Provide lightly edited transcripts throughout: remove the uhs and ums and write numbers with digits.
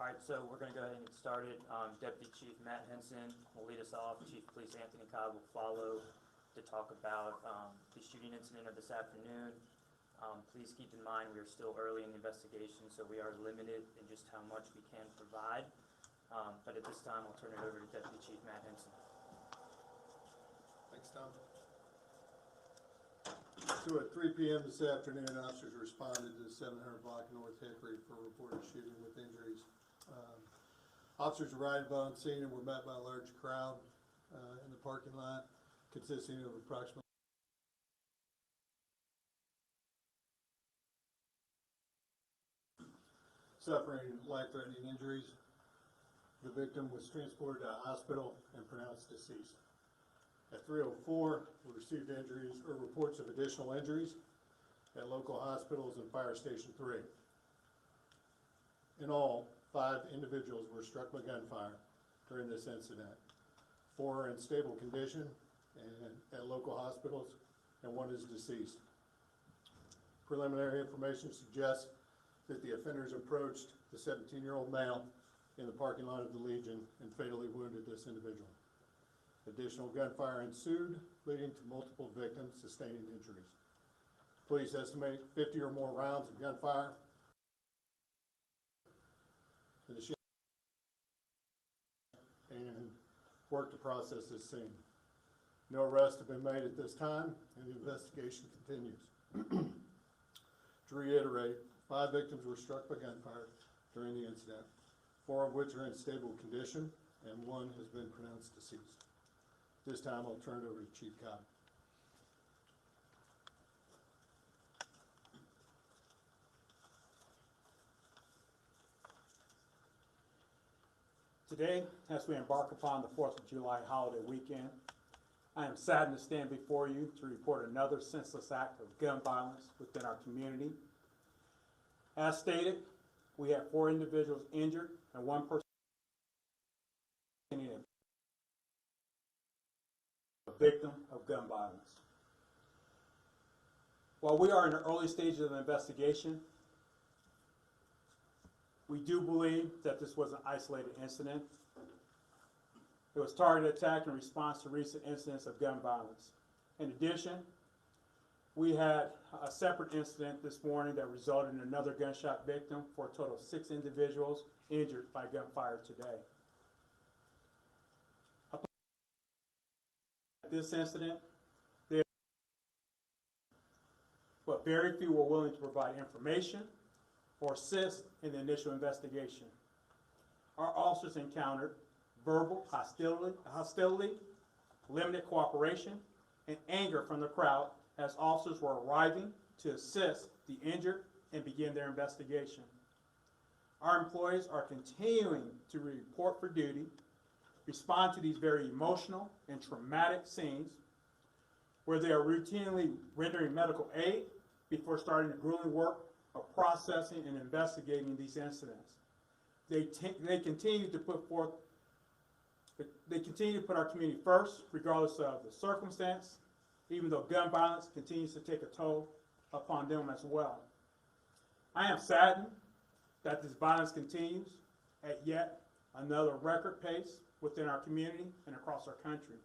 Alright, so we're going to go ahead and get started. Deputy Chief Matt Henson will lead us off. Chief of Police Anthony Cobb will follow to talk about the shooting incident of this afternoon. Please keep in mind we are still early in the investigation, so we are limited in just how much we can provide. But at this time, I'll turn it over to Deputy Chief Matt Henson. Thanks, Tom. So at 3 p.m. this afternoon, officers responded to 700 block North Hickory for a reported shooting with injuries. Officers arrived on scene and were met by a large crowd in the parking lot, consisting of approximately suffering life-threatening injuries. The victim was transported to a hospital and pronounced deceased. At 3:04, we received injuries or reports of additional injuries at local hospitals and Fire Station 3. In all, 5 individuals were struck by gunfire during this incident. 4 are in stable condition and at local hospitals, and 1 is deceased. Preliminary information suggests that the offenders approached the 17-year-old male in the parking lot of the Legion and fatally wounded this individual. Additional gunfire ensued, leading to multiple victims sustaining injuries. Police estimate 50 or more rounds of gunfire and work to process this scene. No arrests have been made at this time, and the investigation continues. To reiterate, 5 victims were struck by gunfire during the incident, 4 of which are in stable condition, and 1 has been pronounced deceased. This time, I'll turn it over to Chief Cobb. Today, as we embark upon the 4th of July holiday weekend, I am saddened to stand before you to report another senseless act of gun violence within our community. As stated, we have 4 individuals injured and 1 person a victim of gun violence. While we are in the early stages of the investigation, we do believe that this was an isolated incident. It was targeted attack in response to recent incidents of gun violence. In addition, we had a separate incident this morning that resulted in another gunshot victim for a total of 6 individuals injured by gunfire today. This incident, but very few were willing to provide information or assist in the initial investigation. Our officers encountered verbal hostility, limited cooperation, and anger from the crowd as officers were arriving to assist the injured and begin their investigation. Our employees are continuing to report for duty, respond to these very emotional and traumatic scenes where they are routinely rendering medical aid before starting the grueling work of processing and investigating these incidents. They continue to put our community first, regardless of the circumstance, even though gun violence continues to take a toll upon them as well. I am saddened that this violence continues at yet another record pace within our community and across our country.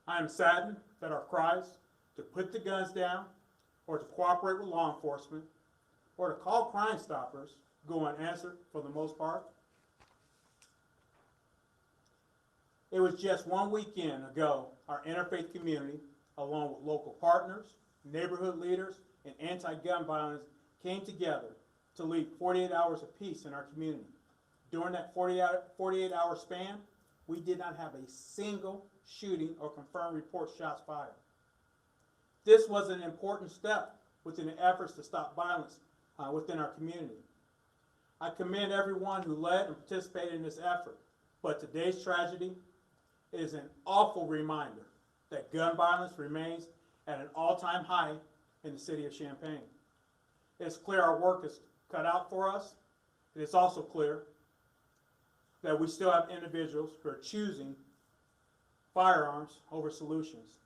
I am saddened that our cries to put the guns down or to cooperate with law enforcement or to call Crime Stoppers go unanswered for the most part. It was just 1 weekend ago our interfaith community, along with local partners, neighborhood leaders, and anti-gun violence came together to lead 48 hours of peace in our community. During that 48-hour span, we did not have a single shooting or confirmed report shots fired. This was an important step within the efforts to stop violence within our community. I commend everyone who led and participated in this effort, but today's tragedy is an awful reminder that gun violence remains at an all-time high in the city of Champaign. It's clear our work is cut out for us. It is also clear that we still have individuals who are choosing firearms over solutions.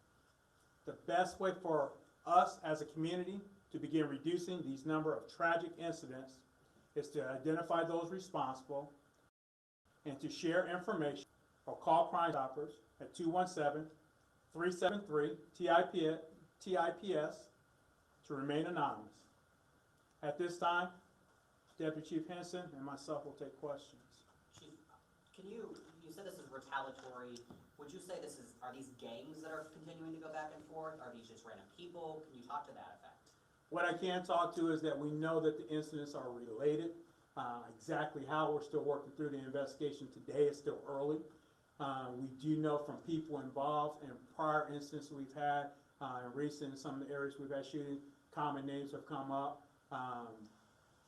The best way for us as a community to begin reducing these number of tragic incidents is to identify those responsible and to share information or call Crime Stoppers at 217-373-TIPS to remain anonymous. At this time, Deputy Chief Henson and myself will take questions. Chief, you said this is retaliatory. Would you say are these gangs that are continuing to go back and forth? Are these just random people? Can you talk to that effect? What I can talk to is that we know that the incidents are related. Exactly how, we're still working through the investigation today. It's still early. We do know from people involved in prior incidents we've had, in recent, some of the areas we've had shooting, common names have come up.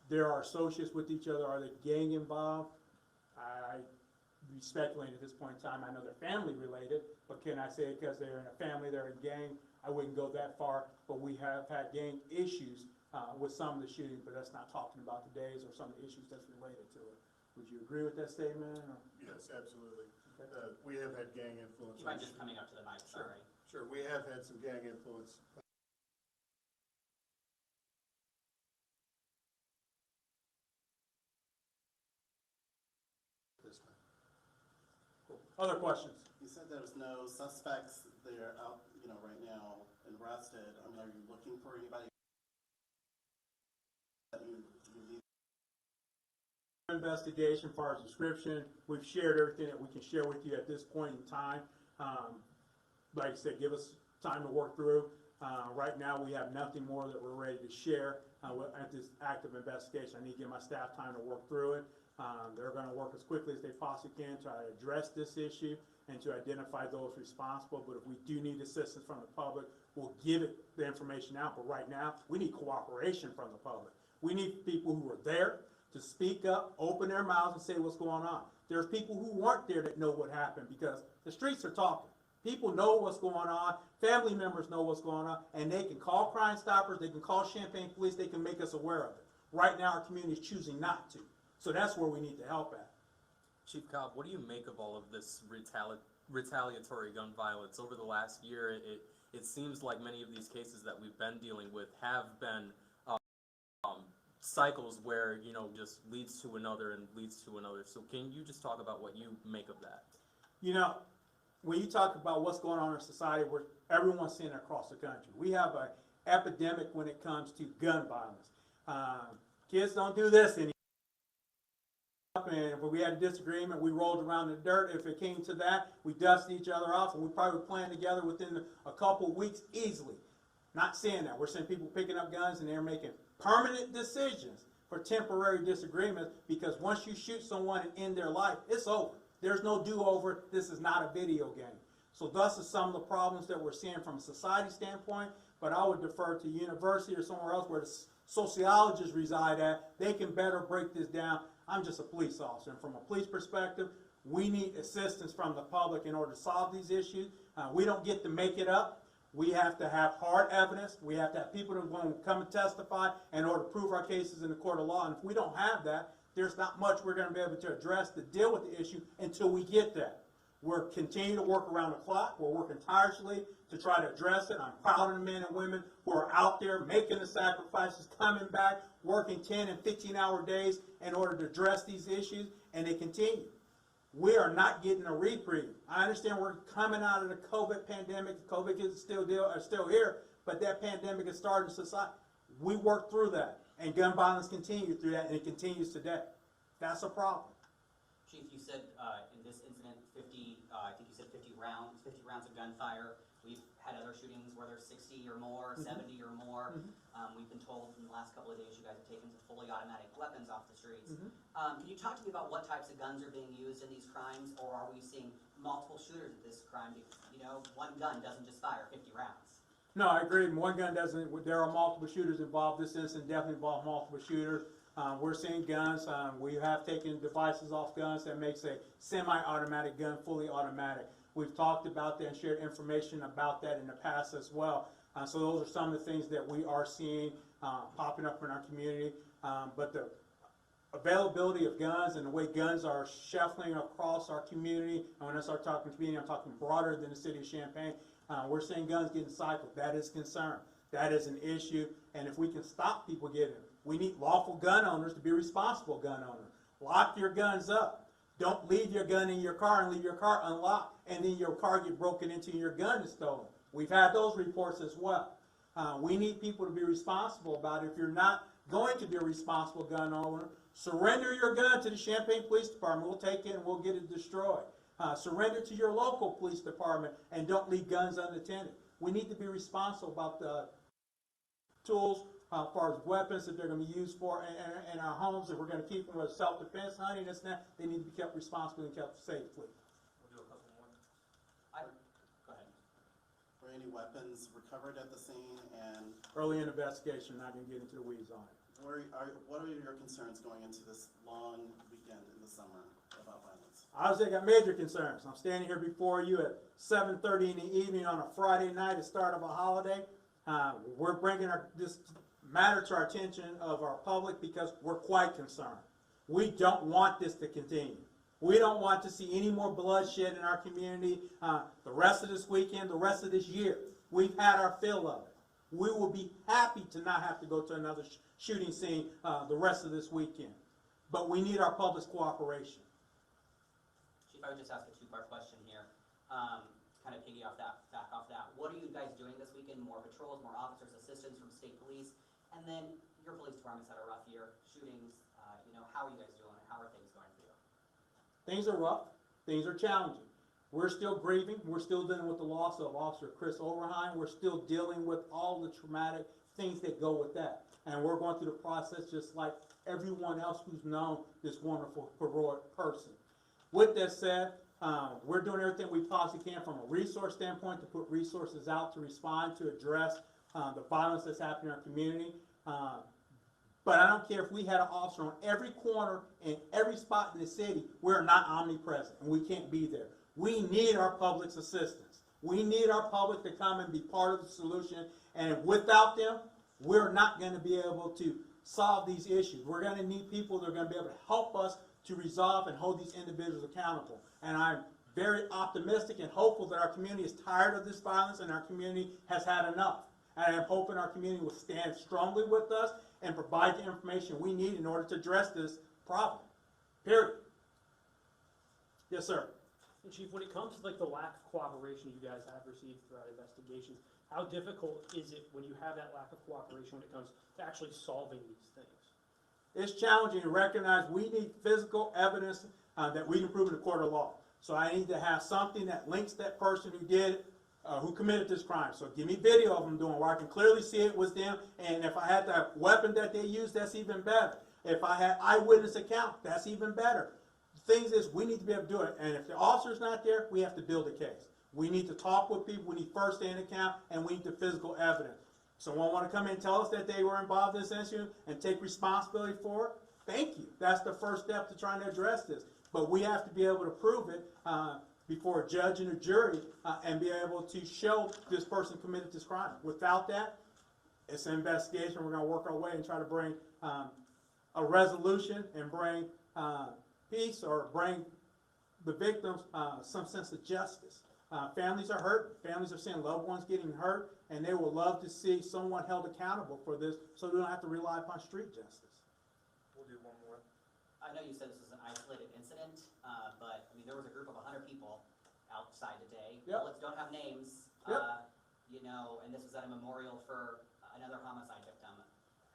There are associates with each other. Are they gang involved? I be speculating at this point in time. I know they're family related, but can I say because they're in a family, they're in a gang? I wouldn't go that far, but we have had gang issues with some of the shootings, but that's not talking about today's or some of the issues that's related to it. Would you agree with that statement? Or? Yes, absolutely. We have had gang influence. You mind just coming up to the mic, Sure. sorry. Sure, we have had some gang influence. This time. Other questions? You said there's no suspects there out, right now and arrested. I mean, are you looking for anybody that you need? Investigation, as far as description, we've shared everything that we can share with you at this point in time. Like I said, give us time to work through. Right now, we have nothing more that we're ready to share at this active investigation. I need to give my staff time to work through it. They're going to work as quickly as they possibly can to address this issue and to identify those responsible. But if we do need assistance from the public, we'll give the information out. But right now, we need cooperation from the public. We need people who are there to speak up, open their mouths, and say what's going on. There's people who weren't there that know what happened because the streets are talking. People know what's going on. Family members know what's going on, and they can call Crime Stoppers. They can call Champaign Police. They can make us aware of it. Right now, our community is choosing not to. So that's where we need the help at. Chief Cobb, what do you make of all of this retaliatory gun violence? Over the last year, it seems like many of these cases that we've been dealing with have been cycles where, just leads to another and leads to another. So can you just talk about what you make of that? When you talk about what's going on in society, where everyone's seeing it across the country, we have an epidemic when it comes to gun violence. Kids don't do this anymore. And if we had a disagreement, we rolled around in the dirt. If it came to that, we dusted each other off, and we probably were playing together within a couple of weeks easily. Not saying that. We're seeing people picking up guns, and they're making permanent decisions for temporary disagreements, because once you shoot someone and end their life, it's over. There's no do-over. This is not a video game. So thus is some of the problems that we're seeing from a society standpoint, but I would defer to university or somewhere else where the sociologists reside at. They can better break this down. I'm just a police officer, and from a police perspective, we need assistance from the public in order to solve these issues. We don't get to make it up. We have to have hard evidence. We have to have people that are going to come and testify in order to prove our cases in the court of law. And if we don't have that, there's not much we're going to be able to address to deal with the issue until we get that. We're continuing to work around the clock. We're working tirelessly to try to address it. I'm proud of the men and women who are out there making the sacrifices, coming back, working 10 and 15-hour days in order to address these issues, and they continue. We are not getting a reprieve. I understand we're coming out of the COVID pandemic. COVID is still here, but that pandemic has started in society. We worked through that, and gun violence continued through that, and it continues today. That's a problem. Chief, you said in this incident, I think you said 50 rounds of gunfire. We've had other shootings where there's 60 or more, 70 or more. We've been told in the last couple of days you guys have taken some fully automatic weapons off the streets. Can you talk to me about what types of guns are being used in these crimes, or are we seeing multiple shooters at this crime? One gun doesn't just fire 50 rounds. No, I agree. One gun doesn't. There are multiple shooters involved. This incident definitely involved multiple shooters. We're seeing guns. We have taken devices off guns that makes a semi-automatic gun fully automatic. We've talked about that and shared information about that in the past as well. So those are some of the things that we are seeing popping up in our community. But the availability of guns and the way guns are shuffling across our community, and when I start talking community, I'm talking broader than the city of Champaign, we're seeing guns getting cycled. That is a concern. That is an issue. And if we can stop people getting them, We need lawful gun owners to be responsible gun owners. Lock your guns up. Don't leave your gun in your car and leave your car unlocked, and then your car get broken into and your gun is stolen. We've had those reports as well. We need people to be responsible about it. If you're not going to be a responsible gun owner, surrender your gun to the Champaign Police Department. We'll take it and we'll get it destroyed. Surrender to your local police department and don't leave guns unattended. We need to be responsible about the tools as far as weapons that they're going to be used for in our homes. If we're going to keep them as self-defense, hunting, this and that, they need to be kept responsible and kept safely. We'll do a couple more. Go ahead. Were any weapons recovered at the scene, and Early in the investigation, not going to get into the weeds on it. what are your concerns going into this long weekend in the summer about violence? Obviously, I got major concerns. I'm standing here before you at 7:30 in the evening on a Friday night, the start of a holiday. We're bringing this matter to our attention of our public because we're quite concerned. We don't want this to continue. We don't want to see any more bloodshed in our community the rest of this weekend, the rest of this year. We've had our fill of it. We will be happy to not have to go to another shooting scene the rest of this weekend. But we need our public's cooperation. Chief, I would just ask a two-part question here. Kind of back off that. What are you guys doing this weekend? More patrols, more officers, assistance from state police? And then your police department's had a rough year. Shootings, how are you guys doing? How are things going for you? Things are rough. Things are challenging. We're still grieving. We're still dealing with the loss of Officer Chris Overheim. We're still dealing with all the traumatic things that go with that. And we're going through the process just like everyone else who's known this wonderful, heroic person. With that said, we're doing everything we possibly can from a resource standpoint to put resources out to respond, to address the violence that's happening in our community. But I don't care if we had an officer on every corner in every spot in the city, we're not omnipresent and we can't be there. We need our public's assistance. We need our public to come and be part of the solution, and without them, we're not going to be able to solve these issues. We're going to need people that are going to be able to help us to resolve and hold these individuals accountable. And I'm very optimistic and hopeful that our community is tired of this violence and our community has had enough. And I'm hoping our community will stand strongly with us and provide the information we need in order to address this problem. Period. Yes, sir. And Chief, when it comes to the lack of cooperation you guys have received throughout investigations, how difficult is it when you have that lack of cooperation when it comes to actually solving these things? It's challenging to recognize we need physical evidence that we can prove in the court of law. So I need to have something that links that person who did who committed this crime. So give me video of them doing where I can clearly see it was them, and if I had the weapon that they used, that's even better. If I had eyewitness account, that's even better. The thing is, we need to be able to do it, and if the officer's not there, we have to build a case. We need to talk with people, we need first-hand account, and we need the physical evidence. Someone want to come in and tell us that they were involved in this issue and take responsibility for it? Thank you. That's the first step to trying to address this. But we have to be able to prove it before a judge and a jury and be able to show this person committed this crime. Without that, it's an investigation. We're going to work our way and try to bring a resolution and bring peace or bring the victims some sense of justice. Families are hurt. Families are seeing loved ones getting hurt, and they would love to see someone held accountable for this so they don't have to rely upon street justice. We'll do one more. I know you said this was an isolated incident, but there was a group of 100 people outside today. Yep. Bullets don't have names. Yep. And this was at a memorial for another homicide victim.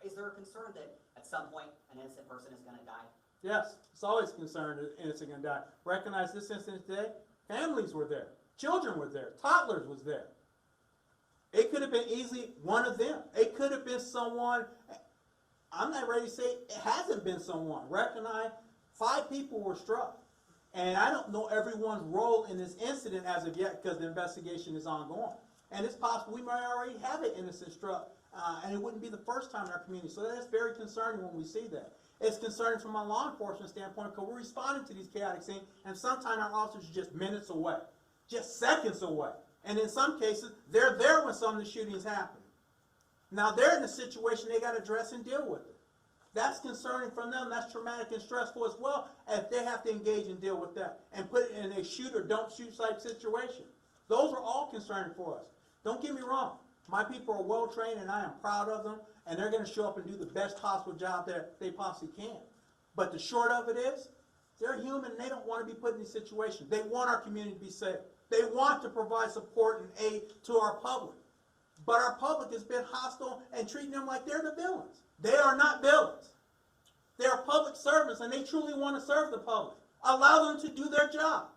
Is there a concern that at some point an innocent person is going to die? Yes, it's always concerned that innocent going to die. Recognize this incident today, families were there. Children were there. Toddlers was there. It could have been easily one of them. It could have been someone. I'm not ready to say it hasn't been someone. Recognize 5 people were struck. And I don't know everyone's role in this incident as of yet because the investigation is ongoing. And it's possible we might already have an innocent struck. And it wouldn't be the first time in our community. So that's very concerning when we see that. It's concerning from a law enforcement standpoint because we're responding to these chaotic scenes. And sometimes our officers are just minutes away. Just seconds away. And in some cases, they're there when some of the shootings happen. Now they're in a situation they got to address and deal with it. That's concerning from them. That's traumatic and stressful as well if they have to engage and deal with that and put it in a shoot or don't shoot type situation. Those are all concerning for us. Don't get me wrong. My people are well-trained, and I am proud of them, and they're gonna show up and do the best possible job that they possibly can. But the short of it is, they're human, and they don't wanna be put in these situations. They want our community to be safe. They want to provide support and aid to our public. But our public has been hostile and treating them like they're the villains. They are not villains. They are public servants, and they truly wanna serve the public. Allow them to do their job.